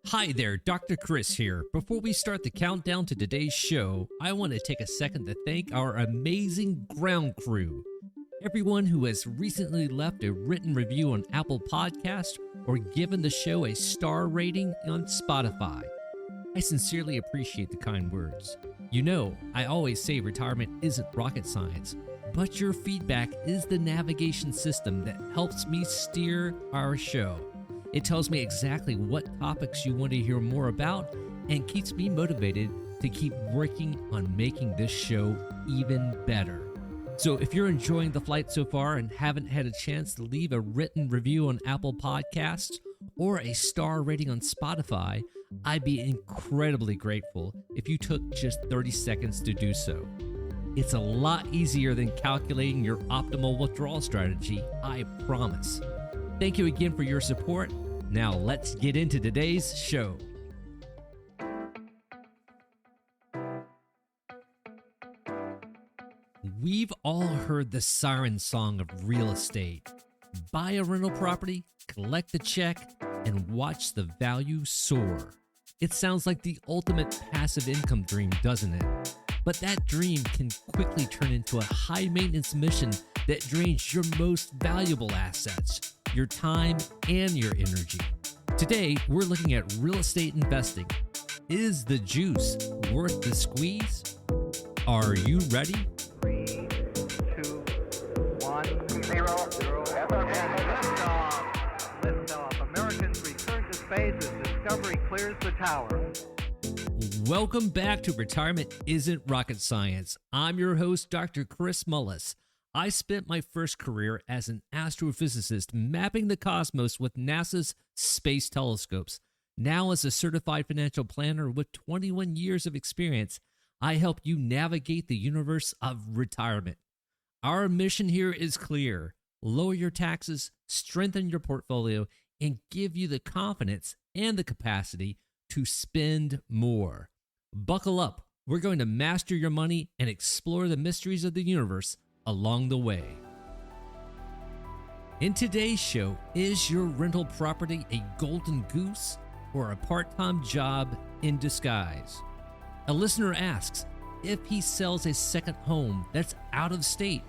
Hi there, Dr. Chris here. Before we start the countdown to today's show, I want to take a second to thank our amazing ground crew. Everyone who has recently left a written review on Apple Podcasts or given the show a star rating on Spotify. I sincerely appreciate the kind words. You know, I always say retirement isn't rocket science, but your feedback is the navigation system that helps me steer our show. It tells me exactly what topics you want to hear more about and keeps me motivated to keep working on making this show even better. So if you're enjoying the flight so far and haven't had a chance to leave a written review on Apple Podcasts or a star rating on Spotify, I'd be incredibly grateful if you took just 30 seconds to do so. It's a lot easier than calculating your optimal withdrawal strategy, I promise. Thank you again for your support. Now let's get into today's show. We've all heard the siren song of real estate. Buy a rental property, collect the check, and watch the value soar. It sounds like the ultimate passive income dream, doesn't it? But that dream can quickly turn into a high-maintenance mission that drains your most valuable assets, your time, and your energy. Today, we're looking at real estate investing. Is the juice worth the squeeze? Are you ready? 3, 2, 1, 0, 0. Liftoff. Americans return to space as Discovery clears the tower. Welcome back to Retirement Isn't Rocket Science. I'm your host, Dr. Chris Mullis. I spent my first career as an astrophysicist mapping the cosmos with NASA's space telescopes. Now, as a certified financial planner with 21 years of experience, I help you navigate the universe of retirement. Our mission here is clear: lower your taxes, strengthen your portfolio, and give you the confidence and the capacity to spend more. Buckle up. We're going to master your money and explore the mysteries of the universe along the way. In today's show, is your rental property a golden goose or a part-time job in disguise? A listener asks, if he sells a second home that's out of state,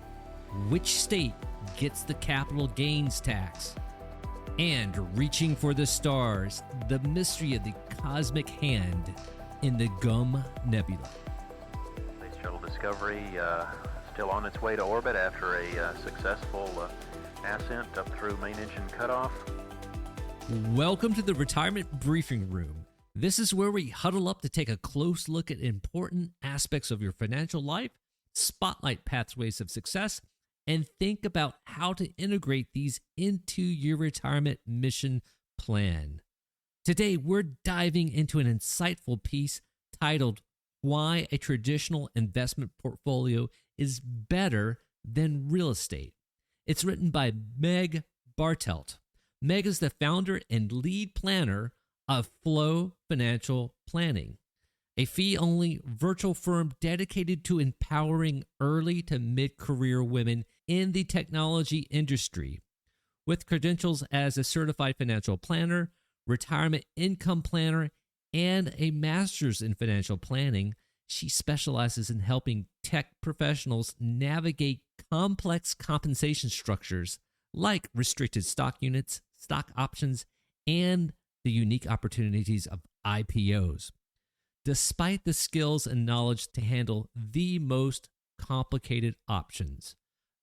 which state gets the capital gains tax? And reaching for the stars, the mystery of the cosmic hand in the Gum Nebula. Space Shuttle Discovery still on its way to orbit after a successful ascent up through main engine cutoff. Welcome to the Retirement Briefing Room. This is where we huddle up to take a close look at important aspects of your financial life, spotlight pathways of success, and think about how to integrate these into your retirement mission plan. Today, we're diving into an insightful piece titled, Why a Traditional Investment Portfolio is Better Than Real Estate. It's written by Meg Bartelt. Meg is the founder and lead planner of Flow Financial Planning, a fee-only virtual firm dedicated to empowering early to mid-career women in the technology industry. With credentials as a certified financial planner, retirement income planner, and a master's in financial planning, she specializes in helping tech professionals navigate complex compensation structures like restricted stock units, stock options, and the unique opportunities of IPOs. Despite the skills and knowledge to handle the most complicated options,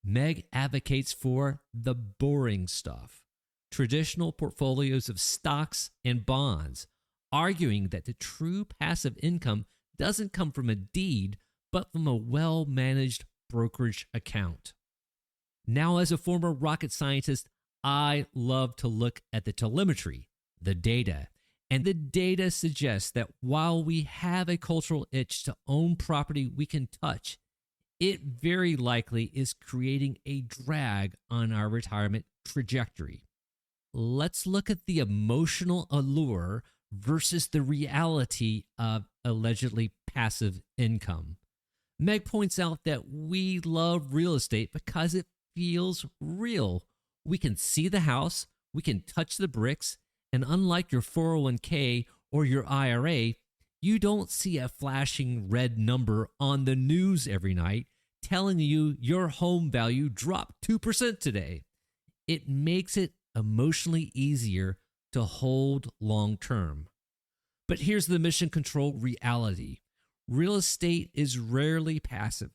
Meg advocates for the boring stuff, traditional portfolios of stocks and bonds, arguing that the true passive income doesn't come from a deed, but from a well-managed brokerage account. Now, as a former rocket scientist, I love to look at the telemetry, the data. And the data suggests that while we have a cultural itch to own property we can touch, it very likely is creating a drag on our retirement trajectory. Let's look at the emotional allure versus the reality of allegedly passive income. Meg points out that we love real estate because it feels real. We can see the house, we can touch the bricks, And unlike your 401k or your IRA, you don't see a flashing red number on the news every night telling you your home value dropped 2% today. It makes it emotionally easier to hold long term. But here's the mission control reality. Real estate is rarely passive.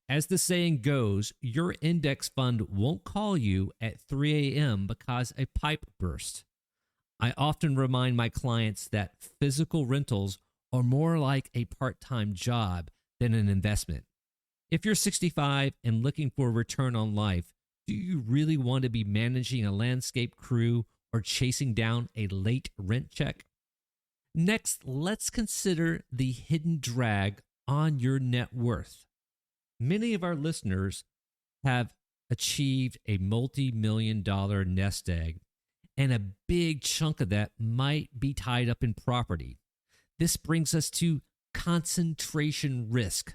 As the saying goes, your index fund won't call you at 3 a.m. because a pipe burst. I often remind my clients that physical rentals are more like a part-time job than an investment. If you're 65 and looking for a return on life, do you really want to be managing a landscape crew or chasing down a late rent check? Next, let's consider the hidden drag on your net worth. Many of our listeners have achieved a multi-million-dollar nest egg, and a big chunk of that might be tied up in property. This brings us to concentration risk.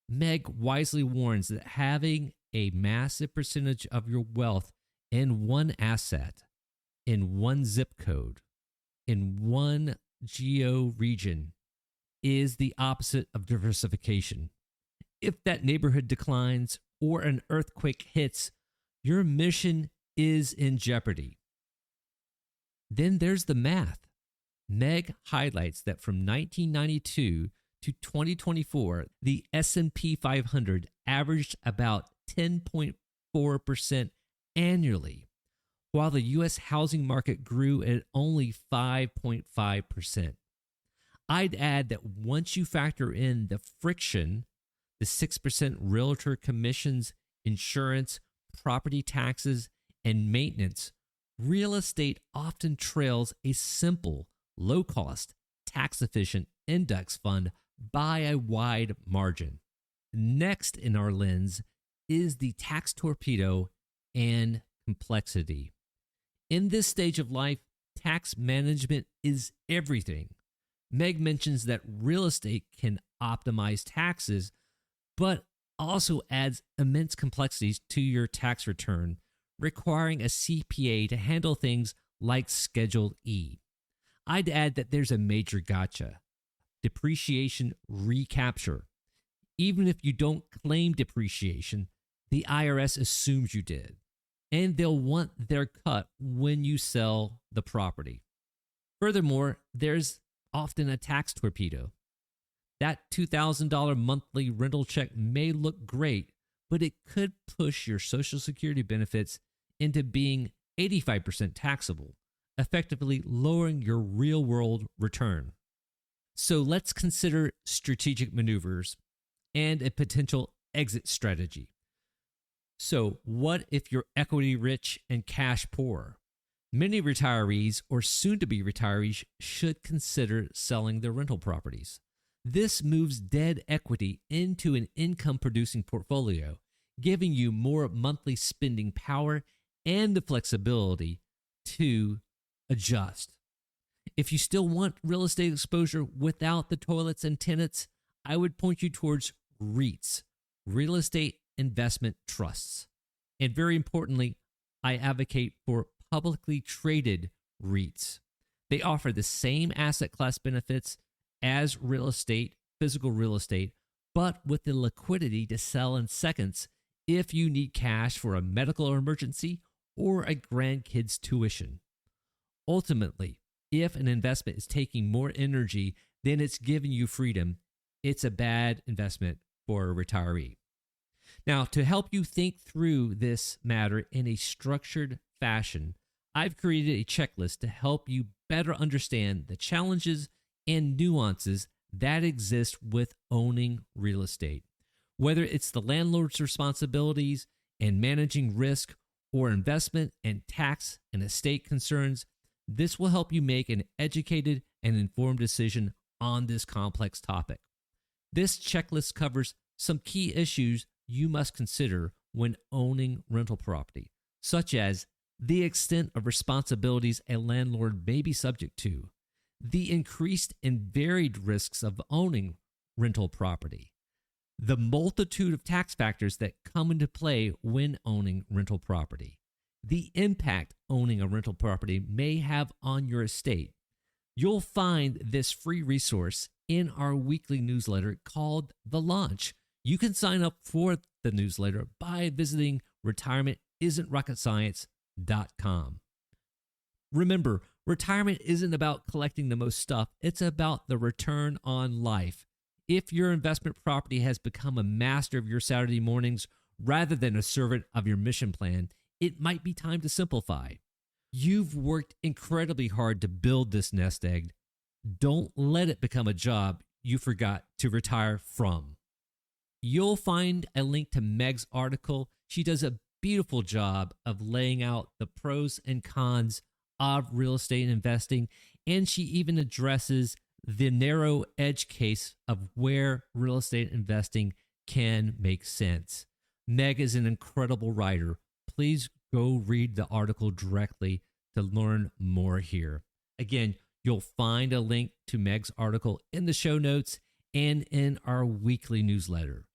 Meg wisely warns that having a massive percentage of your wealth in one asset, in one zip code, in one geo region is the opposite of diversification. If that neighborhood declines or an earthquake hits, your mission is in jeopardy. Then there's the math. Meg highlights that from 1992 to 2024, the S&P 500 averaged about 10.4% annually, while the U.S. housing market grew at only 5.5%. I'd add that once you factor in the friction, the 6% realtor commissions, insurance, property taxes, and maintenance, real estate often trails a simple, low-cost, tax-efficient index fund by a wide margin. Next in our lens is the tax torpedo and complexity. In this stage of life, tax management is everything. Meg mentions that real estate can optimize taxes, but also adds immense complexities to your tax return, requiring a CPA to handle things like Schedule E. I'd add that there's a major gotcha: depreciation recapture. Even if you don't claim depreciation, the IRS assumes you did, and they'll want their cut when you sell the property. Furthermore, there's often a tax torpedo. That $2,000 monthly rental check may look great, but it could push your Social Security benefits into being 85% taxable, effectively lowering your real-world return. So let's consider strategic maneuvers and a potential exit strategy. So what if you're equity rich and cash poor? Many retirees or soon-to-be retirees should consider selling their rental properties. This moves dead equity into an income-producing portfolio, giving you more monthly spending power and the flexibility to adjust. If you still want real estate exposure without the toilets and tenants, I would point you towards REITs, real estate investment trusts. And very importantly, I advocate for publicly traded REITs. They offer the same asset class benefits as real estate, physical real estate, but with the liquidity to sell in seconds if you need cash for a medical emergency or a grandkid's tuition. Ultimately, if an investment is taking more energy than it's giving you freedom, it's a bad investment for a retiree. Now, to help you think through this matter in a structured fashion, I've created a checklist to help you better understand the challenges and nuances that exist with owning real estate. Whether it's the landlord's responsibilities and managing risk or investment and tax and estate concerns, this will help you make an educated and informed decision on this complex topic. This checklist covers some key issues you must consider when owning rental property, such as the extent of responsibilities a landlord may be subject to, the increased and varied risks of owning rental property, the multitude of tax factors that come into play when owning rental property, the impact owning a rental property may have on your estate. You'll find this free resource in our weekly newsletter called The Launch. You can sign up for the newsletter by visiting retirementisn'trocketscience.com. Remember, retirement isn't about collecting the most stuff. It's about the return on life. If your investment property has become a master of your Saturday mornings rather than a servant of your mission plan, it might be time to simplify. You've worked incredibly hard to build this nest egg. Don't let it become a job you forgot to retire from. You'll find a link to Meg's article. She does a beautiful job of laying out the pros and cons of real estate investing, and she even addresses the narrow edge case of where real estate investing can make sense. Meg is an incredible writer. Please go read the article directly to learn more here. Again, you'll find a link to Meg's article in the show notes and in our weekly newsletter.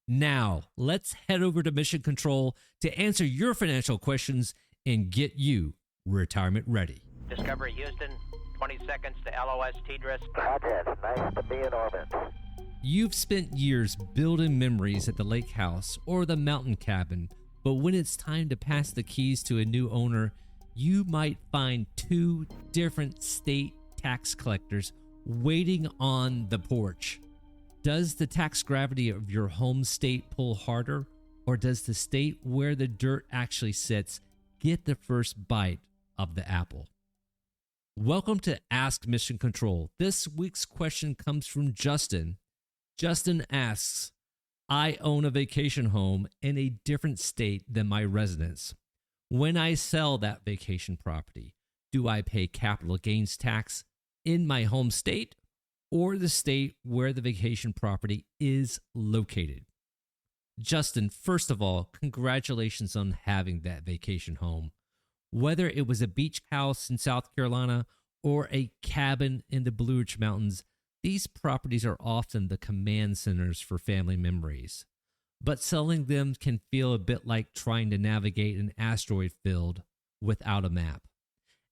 Now, let's head over to Mission Control to answer your financial questions and get you retirement ready. Discovery Houston, 20 seconds to LOS TDRS. Roger, nice to be in orbit. You've spent years building memories at the lake house or the mountain cabin, but when it's time to pass the keys to a new owner, you might find two different state tax collectors waiting on the porch. Does the tax gravity of your home state pull harder, or does the state where the dirt actually sits get the first bite of the apple? Welcome to Ask Mission Control. This week's question comes from Justin. Justin asks, I own a vacation home in a different state than my residence. When I sell that vacation property, do I pay capital gains tax in my home state or the state where the vacation property is located? Justin, first of all, congratulations on having that vacation home. Whether it was a beach house in South Carolina or a cabin in the Blue Ridge Mountains, these properties are often the command centers for family memories. But selling them can feel a bit like trying to navigate an asteroid field without a map.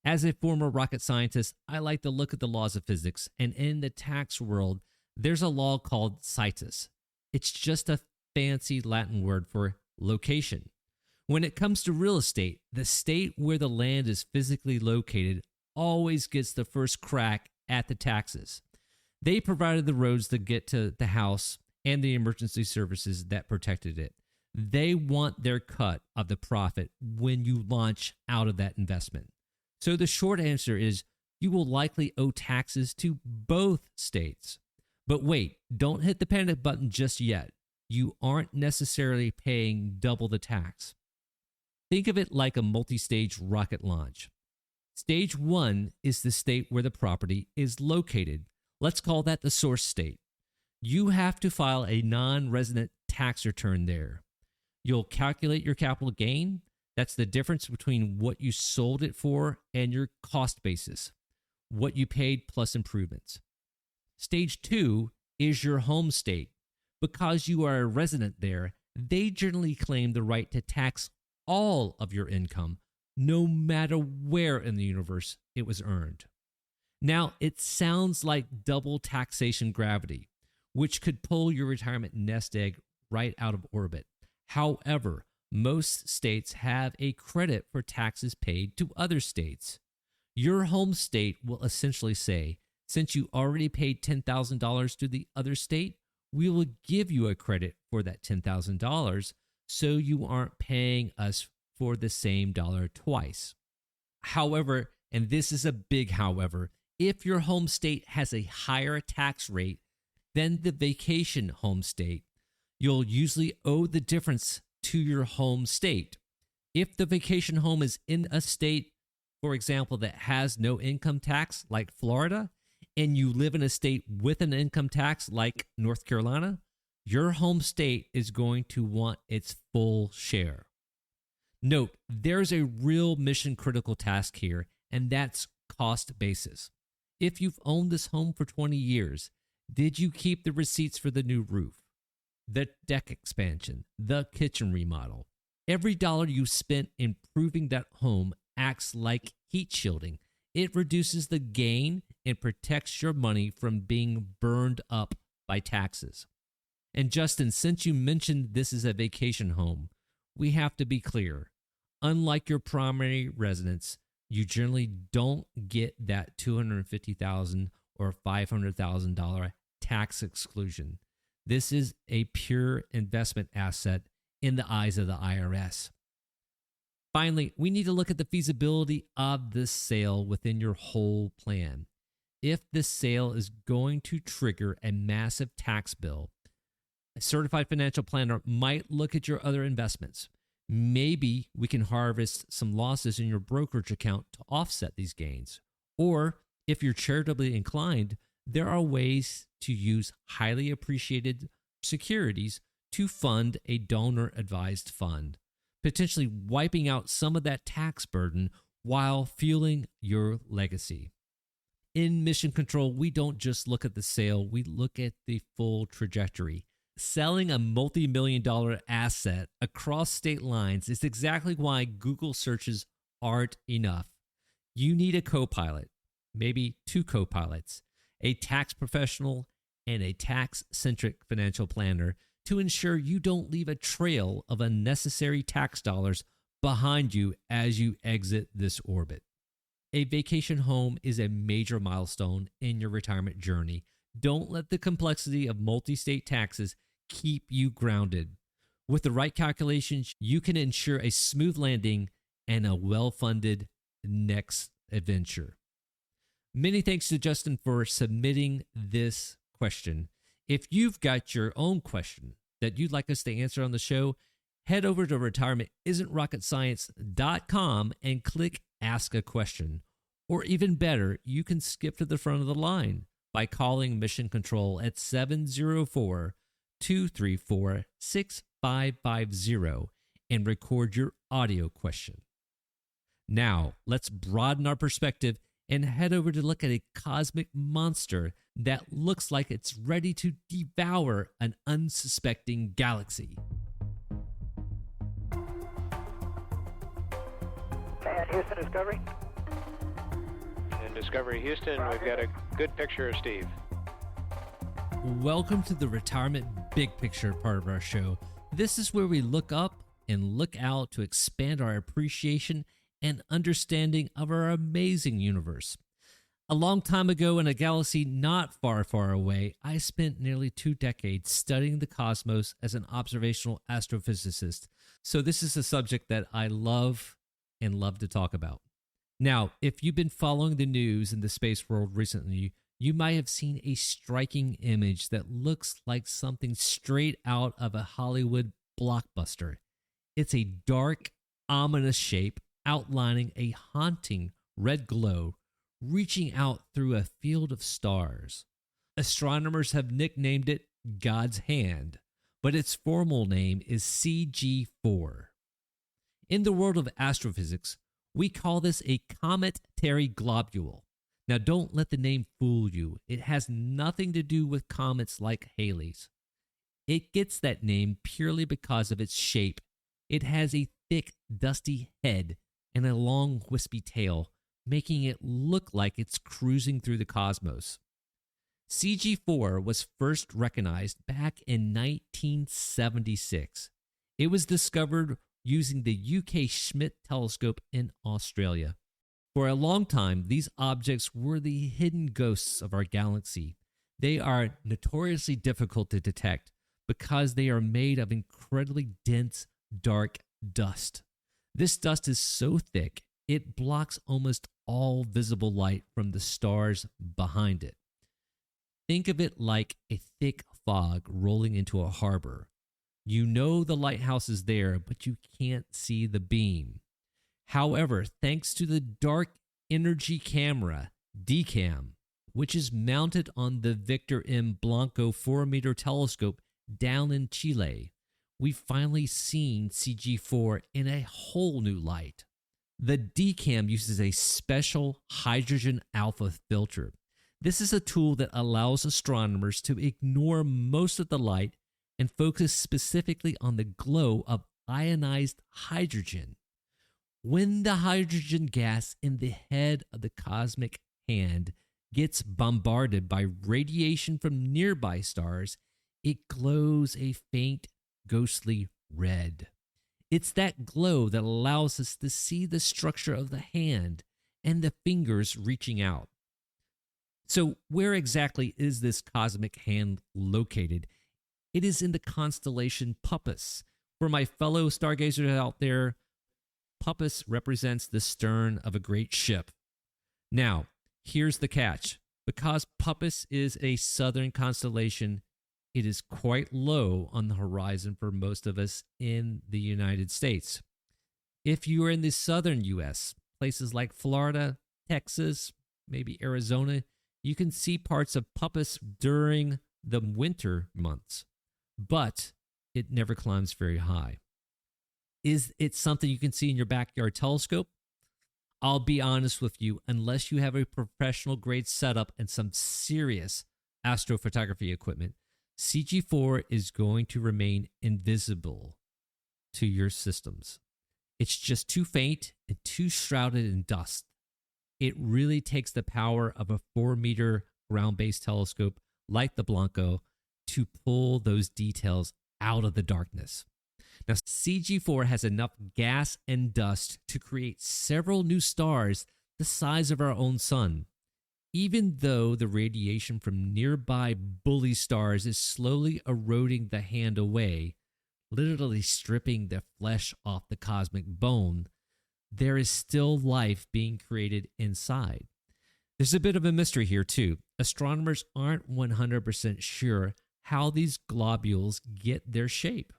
As a former rocket scientist, I like to look at the laws of physics, and in the tax world, there's a law called situs. It's just a fancy Latin word for location. When it comes to real estate, the state where the land is physically located always gets the first crack at the taxes. They provided the roads to get to the house and the emergency services that protected it. They want their cut of the profit when you launch out of that investment. So the short answer is you will likely owe taxes to both states. But wait, don't hit the panic button just yet. You aren't necessarily paying double the tax. Think of it like a multi-stage rocket launch. Stage 1 is the state where the property is located. Let's call that the source state. You have to file a non-resident tax return there. You'll calculate your capital gain. That's the difference between what you sold it for and your cost basis, what you paid plus improvements. Stage 2 is your home state. Because you are a resident there, they generally claim the right to tax all of your income, no matter where in the universe it was earned. Now, it sounds like double taxation gravity, which could pull your retirement nest egg right out of orbit. However, most states have a credit for taxes paid to other states. Your home state will essentially say, since you already paid $10,000 to the other state, we will give you a credit for that $10,000 so you aren't paying us for the same dollar twice. However, and this is a big however, if your home state has a higher tax rate than the vacation home state, you'll usually owe the difference to your home state. If the vacation home is in a state, for example, that has no income tax like Florida, and you live in a state with an income tax like North Carolina, your home state is going to want its full share. Note, there's a real mission critical task here, and that's cost basis. If you've owned this home for 20 years, did you keep the receipts for the new roof, the deck expansion, the kitchen remodel? Every dollar you spent improving that home acts like heat shielding. It reduces the gain and protects your money from being burned up by taxes. And Justin, since you mentioned this is a vacation home, we have to be clear. Unlike your primary residence, you generally don't get that $250,000 or $500,000 tax exclusion. This is a pure investment asset in the eyes of the IRS. Finally, we need to look at the feasibility of this sale within your whole plan. If this sale is going to trigger a massive tax bill, a certified financial planner might look at your other investments. Maybe we can harvest some losses in your brokerage account to offset these gains. Or if you're charitably inclined, there are ways to use highly appreciated securities to fund a donor-advised fund, potentially wiping out some of that tax burden while fueling your legacy. In Mission Control, we don't just look at the sale, we look at the full trajectory. Selling a multi-million-dollar asset across state lines is exactly why Google searches aren't enough. You need a co-pilot, maybe two co-pilots, a tax professional and a tax-centric financial planner to ensure you don't leave a trail of unnecessary tax dollars behind you as you exit this orbit. A vacation home is a major milestone in your retirement journey. Don't let the complexity of multi-state taxes keep you grounded. With the right calculations, you can ensure a smooth landing and a well-funded next adventure. Many thanks to Justin for submitting this question. If you've got your own question that you'd like us to answer on the show, head over to retirementisn'trocketscience.com and click Ask a Question. Or even better, you can skip to the front of the line by calling Mission Control at 704-234-6550 and record your audio question. Now, let's broaden our perspective and head over to look at a cosmic monster that looks like it's ready to devour an unsuspecting galaxy. And Houston Discovery. In Discovery Houston, we've got a good picture of Steve. Welcome to the Retirement Big Picture part of our show. This is where we look up and look out to expand our appreciation and understanding of our amazing universe. A long time ago in a galaxy not far, far away, I spent nearly 2 decades studying the cosmos as an observational astrophysicist. So this is a subject that I love and love to talk about. Now, if you've been following the news in the space world recently, you might have seen a striking image that looks like something straight out of a Hollywood blockbuster. It's a dark, ominous shape outlining a haunting red glow reaching out through a field of stars. Astronomers have nicknamed it God's Hand, but its formal name is CG4. In the world of astrophysics, we call this a cometary globule. Now, don't let the name fool you. It has nothing to do with comets like Halley's. It gets that name purely because of its shape. It has a thick, dusty head and a long, wispy tail, making it look like it's cruising through the cosmos. CG4 was first recognized back in 1976. It was discovered using the UK Schmidt telescope in Australia. For a long time, these objects were the hidden ghosts of our galaxy. They are notoriously difficult to detect because they are made of incredibly dense, dark dust. This dust is so thick, it blocks almost all visible light from the stars behind it. Think of it like a thick fog rolling into a harbor. You know the lighthouse is there, but you can't see the beam. However, thanks to the Dark Energy Camera, DCAM, which is mounted on the Victor M. Blanco 4-meter telescope down in Chile, we've finally seen CG4 in a whole new light. The DCAM uses a special hydrogen alpha filter. This is a tool that allows astronomers to ignore most of the light and focus specifically on the glow of ionized hydrogen. When the hydrogen gas in the head of the cosmic hand gets bombarded by radiation from nearby stars, it glows a faint, ghostly red. It's that glow that allows us to see the structure of the hand and the fingers reaching out. So, where exactly is this cosmic hand located? It is in the constellation Puppis. For my fellow stargazers out there, Puppis represents the stern of a great ship. Now, here's the catch. Because Puppis is a southern constellation, it is quite low on the horizon for most of us in the United States. If you are in the southern U.S., places like Florida, Texas, maybe Arizona, you can see parts of Puppis during the winter months, but it never climbs very high. Is it something you can see in your backyard telescope? I'll be honest with you, unless you have a professional grade setup and some serious astrophotography equipment, CG4 is going to remain invisible to your systems. It's just too faint and too shrouded in dust. It really takes the power of a 4-meter ground-based telescope like the Blanco to pull those details out of the darkness. Now, CG4 has enough gas and dust to create several new stars the size of our own sun. Even though the radiation from nearby bully stars is slowly eroding the hand away, literally stripping the flesh off the cosmic bone, there is still life being created inside. There's a bit of a mystery here too. Astronomers aren't 100% sure how these globules get their shape.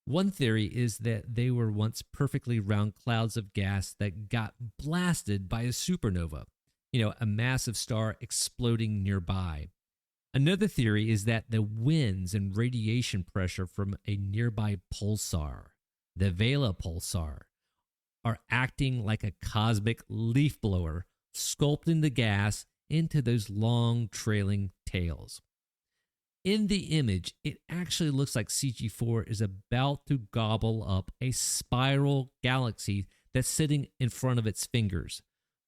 One theory is that they were once perfectly round clouds of gas that got blasted by a supernova, a massive star exploding nearby. Another theory is that the winds and radiation pressure from a nearby pulsar, the Vela pulsar, are acting like a cosmic leaf blower, sculpting the gas into those long trailing tails. In the image, it actually looks like CG4 is about to gobble up a spiral galaxy that's sitting in front of its fingers.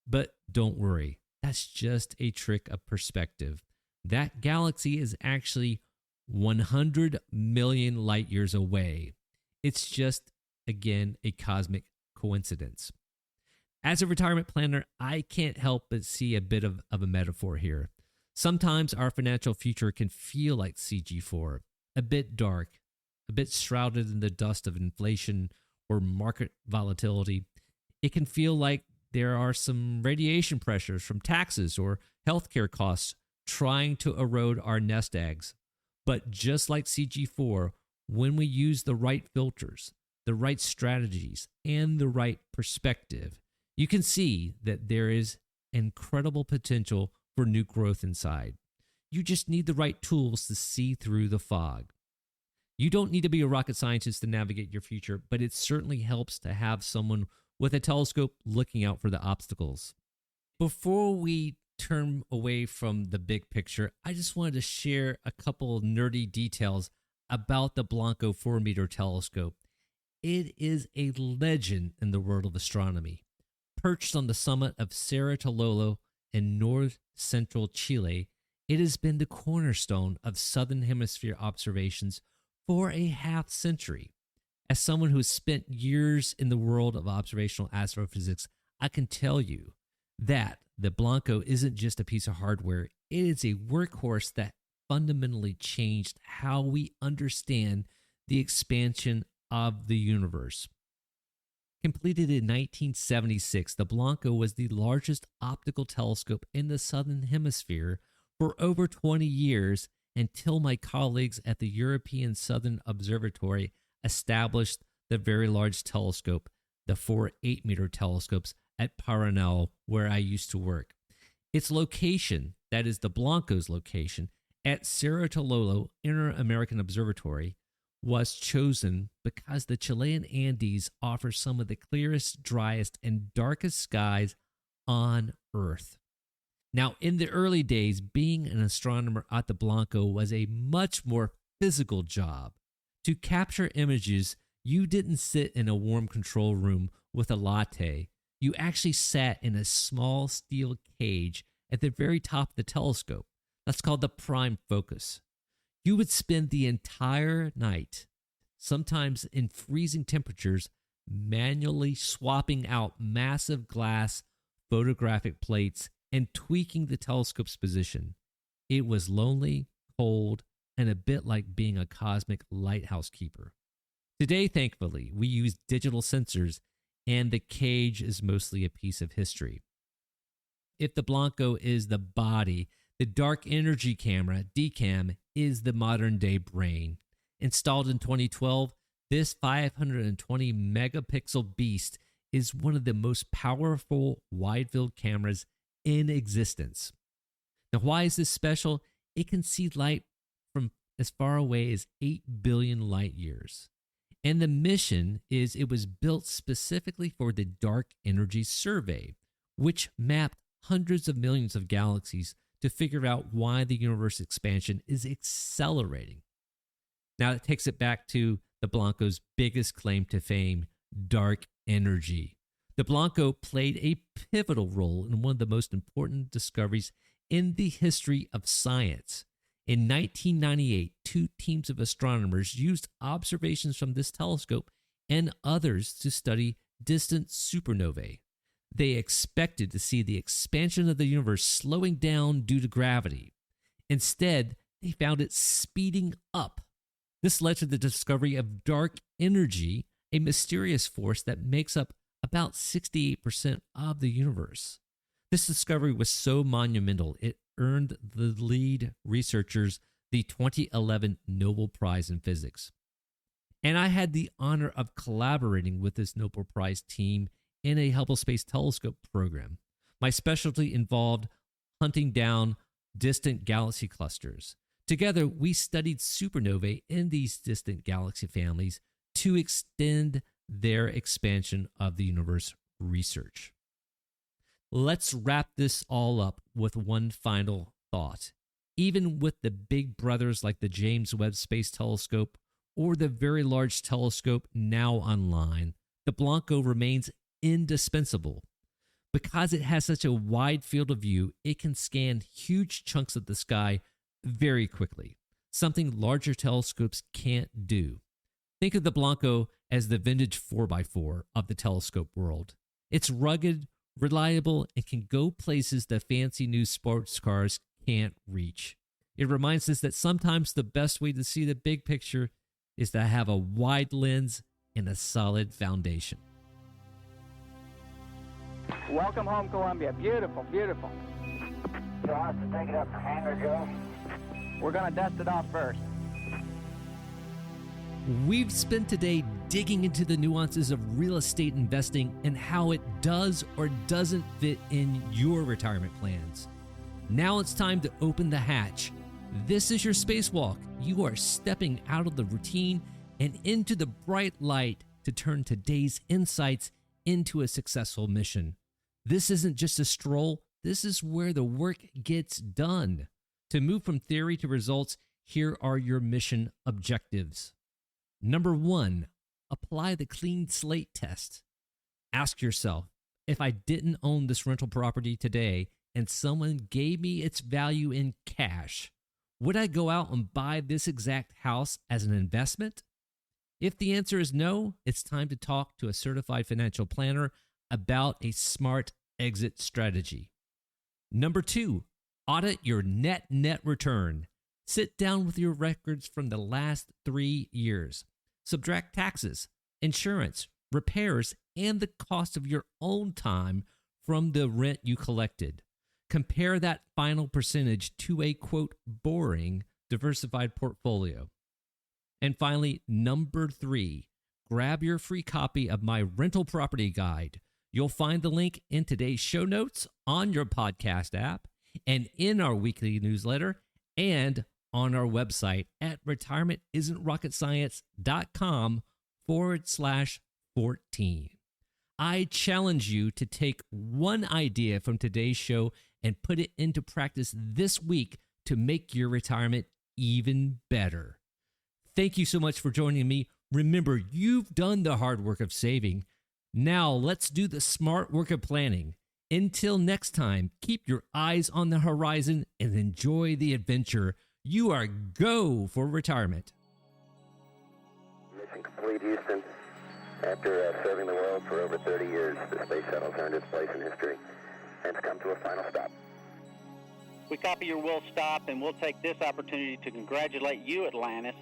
But don't worry, that's just a trick of perspective. That galaxy is actually 100 million light years away. It's just, again, a cosmic coincidence. As a retirement planner, I can't help but see a bit of a metaphor here. Sometimes our financial future can feel like CG4, a bit dark, a bit shrouded in the dust of inflation or market volatility. It can feel like there are some radiation pressures from taxes or healthcare costs trying to erode our nest eggs. But just like CG4, when we use the right filters, the right strategies, and the right perspective, you can see that there is incredible potential for new growth inside. You just need the right tools to see through the fog. You don't need to be a rocket scientist to navigate your future, but it certainly helps to have someone with a telescope looking out for the obstacles. Before we turn away from the big picture, I just wanted to share a couple of nerdy details about the Blanco 4-meter telescope. It is a legend in the world of astronomy. Perched on the summit of Cerro Tololo in north-central Chile, it has been the cornerstone of Southern Hemisphere observations for a half-century. As someone who has spent years in the world of observational astrophysics, I can tell you that the Blanco isn't just a piece of hardware. It is a workhorse that fundamentally changed how we understand the expansion of the universe. Completed in 1976, the Blanco was the largest optical telescope in the Southern Hemisphere for over 20 years until my colleagues at the European Southern Observatory established the very large telescope, the 4 8-meter telescopes at Paranal, where I used to work. Its location, that is the Blanco's location, at Cerro Tololo Inter-American Observatory, was chosen because the Chilean Andes offer some of the clearest, driest, and darkest skies on Earth. Now, in the early days, being an astronomer at the Blanco was a much more physical job. To capture images, you didn't sit in a warm control room with a latte. You actually sat in a small steel cage at the very top of the telescope. That's called the prime focus. You would spend the entire night, sometimes in freezing temperatures, manually swapping out massive glass photographic plates and tweaking the telescope's position. It was lonely, cold, and a bit like being a cosmic lighthouse keeper. Today, thankfully, we use digital sensors, and the cage is mostly a piece of history. If the Blanco is the body, the dark energy camera, DCAM, is the modern-day brain. Installed in 2012, this 520 megapixel beast is one of the most powerful wide-field cameras in existence. Now, why is this special? It can see light from as far away as 8 billion light years. And the mission is it was built specifically for the Dark Energy Survey, which mapped hundreds of millions of galaxies to figure out why the universe expansion is accelerating. Now, it takes it back to the Blanco's biggest claim to fame, dark energy. The Blanco played a pivotal role in one of the most important discoveries in the history of science. In 1998, two teams of astronomers used observations from this telescope and others to study distant supernovae. They expected to see the expansion of the universe slowing down due to gravity. Instead, they found it speeding up. This led to the discovery of dark energy, a mysterious force that makes up about 68% of the universe. This discovery was so monumental, it earned the lead researchers the 2011 Nobel Prize in Physics. And I had the honor of collaborating with this Nobel Prize team in a Hubble Space Telescope program. My specialty involved hunting down distant galaxy clusters. Together, we studied supernovae in these distant galaxy families to extend their expansion of the universe research. Let's wrap this all up with one final thought. Even with the big brothers like the James Webb Space Telescope or the Very Large Telescope now online, the Blanco remains indispensable. Because it has such a wide field of view, it can scan huge chunks of the sky very quickly, something larger telescopes can't do. Think of the Blanco as the vintage 4x4 of the telescope world. It's rugged, reliable, and can go places that fancy new sports cars can't reach. It reminds us that sometimes the best way to see the big picture is to have a wide lens and a solid foundation. Welcome home, Columbia. Beautiful, beautiful. So I have to take it up to hangar, Joe? We're going to dust it off first. We've spent today digging into the nuances of real estate investing and how it does or doesn't fit in your retirement plans. Now it's time to open the hatch. This is your spacewalk. You are stepping out of the routine and into the bright light to turn today's insights into a successful mission. This isn't just a stroll. This is where the work gets done. To move from theory to results, here are your mission objectives. Number 1, apply the clean slate test. Ask yourself, if I didn't own this rental property today and someone gave me its value in cash, would I go out and buy this exact house as an investment? If the answer is no, it's time to talk to a certified financial planner about a smart exit strategy. Number 2, audit your net return. Sit down with your records from the last 3 years. Subtract taxes, insurance, repairs, and the cost of your own time from the rent you collected. Compare that final percentage to a, quote, boring, diversified portfolio. And finally, number 3, grab your free copy of my rental property guide. You'll find the link in today's show notes, on your podcast app, and in our weekly newsletter, and on our website at retirementisn'trocketscience.com/14. I challenge you to take one idea from today's show and put it into practice this week to make your retirement even better. Thank you so much for joining me Remember, you've done the hard work of saving. Now let's do the smart work of planning. Until next time, keep your eyes on the horizon and enjoy the adventure. You are go for retirement. Mission complete, Houston. After serving the world for over 30 years, the space shuttle's earned its place in history and it's come to a final stop. We copy your will stop, and we'll take this opportunity to congratulate you, Atlantis,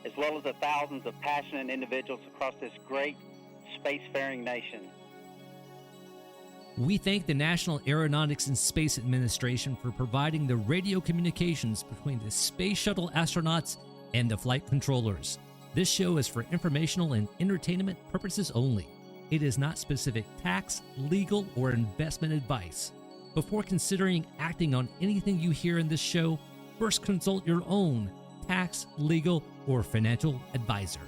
as well as the thousands of passionate individuals across this great spacefaring nation. We thank the National Aeronautics and Space Administration for providing the radio communications between the Space Shuttle astronauts and the flight controllers. This show is for informational and entertainment purposes only. It is not specific tax, legal, or investment advice. Before considering acting on anything you hear in this show, first consult your own tax, legal, or financial advisor.